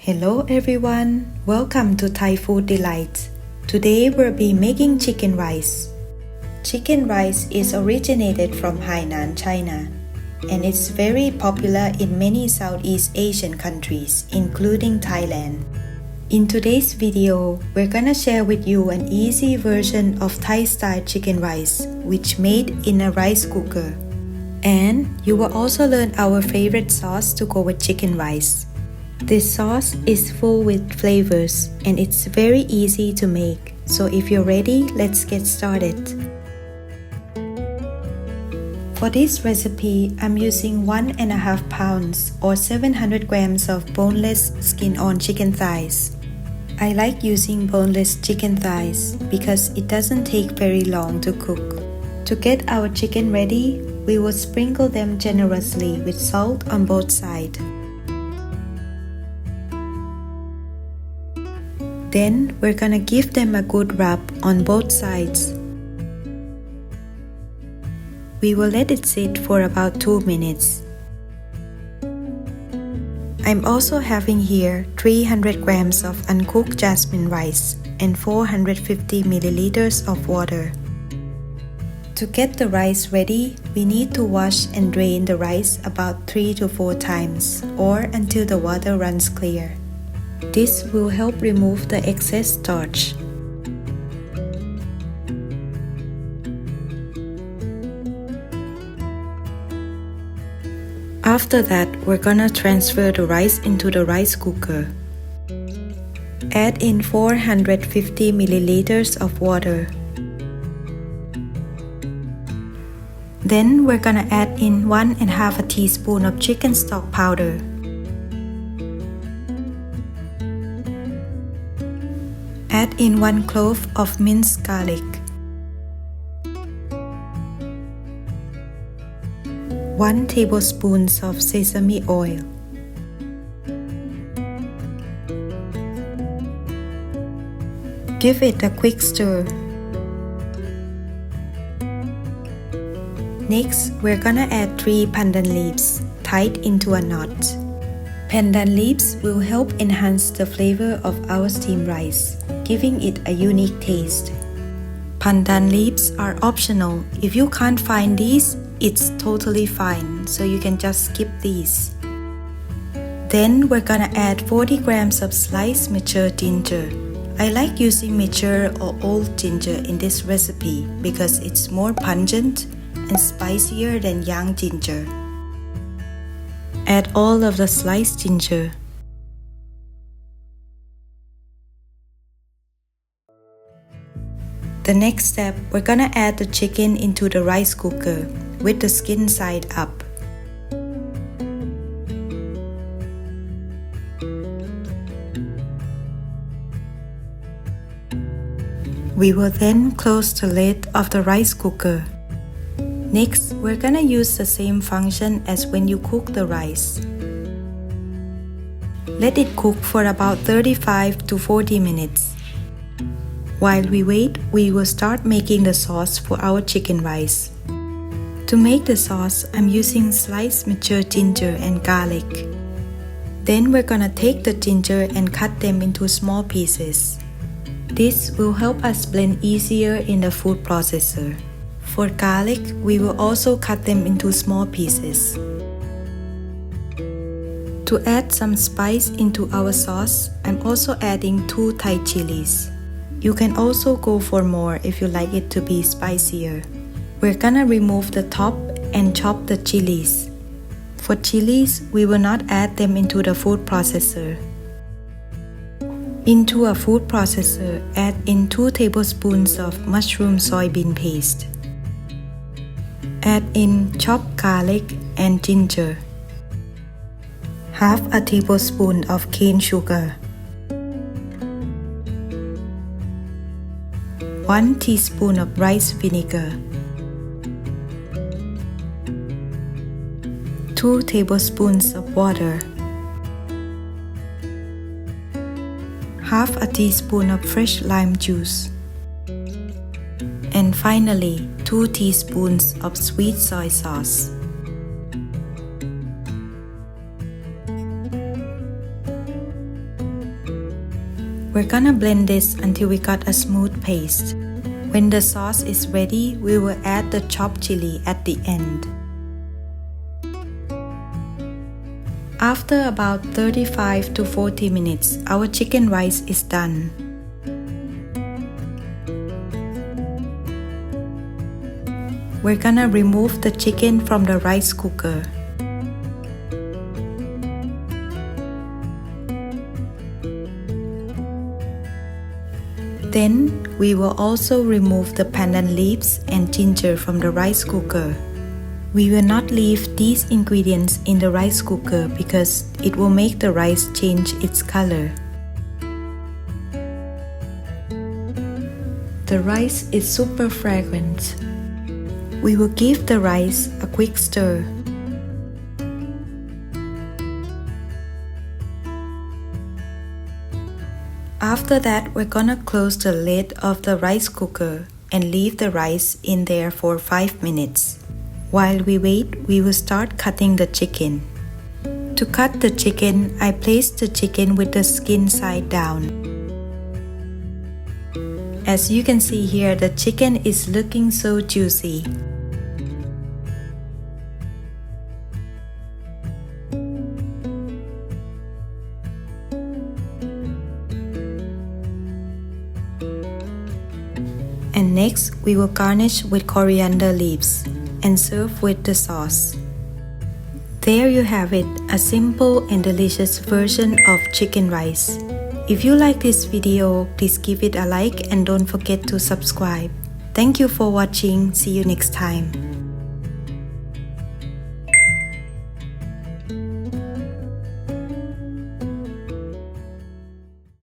Hello everyone, welcome to Thai Food Delights. Today we'll be making chicken rice. Chicken rice is originated from Hainan, China, and it's very popular in many Southeast Asian countries, including Thailand. In today's video, we're gonna share with you an easy version of Thai-style chicken rice, which made in a rice cooker. And you will also learn our favorite sauce to go with chicken rice. This sauce is full with flavors and it's very easy to make. So if you're ready, let's get started. For this recipe, I'm using 1.5 pounds or 700 grams of boneless skin-on chicken thighs. I like using boneless chicken thighs because it doesn't take very long to cook. To get our chicken ready, we will sprinkle them generously with salt on both sides. Then we're gonna give them a good rub on both sides. We will let it sit for about 2 minutes. I'm also having here 300 grams of uncooked jasmine rice and 450 milliliters of water. To get the rice ready, we need to wash and drain the rice about 3 to 4 times or until the water runs clear. This will help remove the excess starch. After that, we're gonna transfer the rice into the rice cooker. Add in 450 milliliters of water. Then we're gonna add in 1.5 teaspoon of chicken stock powder. Add in 1 clove of minced garlic, 1 tablespoon of sesame oil, give it a quick stir. Next, we're gonna add 3 pandan leaves tied into a knot. Pandan leaves will help enhance the flavor of our steamed rice, giving it a unique taste. Pandan leaves are optional. If you can't find these, it's totally fine, so you can just skip these. Then we're gonna add 40 grams of sliced mature ginger. I like using mature or old ginger in this recipe because it's more pungent and spicier than young ginger. Add all of the sliced ginger. The next step, we're gonna add the chicken into the rice cooker with the skin side up. We will then close the lid of the rice cooker. Next, we're gonna use the same function as when you cook the rice. Let it cook for about 35 to 40 minutes. While we wait, we will start making the sauce for our chicken rice. To make the sauce, I'm using sliced mature ginger and garlic. Then we're gonna take the ginger and cut them into small pieces. This will help us blend easier in the food processor. For garlic, we will also cut them into small pieces. To add some spice into our sauce, I'm also adding 2 Thai chilies. You can also go for more if you like it to be spicier. We're gonna remove the top and chop the chilies. For chilies, we will not add them into the food processor. Into a food processor, add in 2 tablespoons of mushroom soybean paste. Add in chopped garlic and ginger, half a tablespoon of cane sugar, 1 teaspoon of rice vinegar, 2 tablespoons of water, half a teaspoon of fresh lime juice, and finally 2 teaspoons of sweet soy sauce. We're gonna blend this until we got a smooth paste. When the sauce is ready, we will add the chopped chili at the end. After about 35 to 40 minutes, our chicken rice is done. We're gonna remove the chicken from the rice cooker. Then, we will also remove the pandan leaves and ginger from the rice cooker. We will not leave these ingredients in the rice cooker because it will make the rice change its color. The rice is super fragrant. We will give the rice a quick stir. After that, we're gonna close the lid of the rice cooker and leave the rice in there for 5 minutes. While we wait, we will start cutting the chicken. To cut the chicken, I placed the chicken with the skin side down. As you can see here, the chicken is looking so juicy. And next, we will garnish with coriander leaves and serve with the sauce. There you have it, a simple and delicious version of chicken rice. If you like this video, please give it a like and don't forget to subscribe. Thank you for watching. See you next time.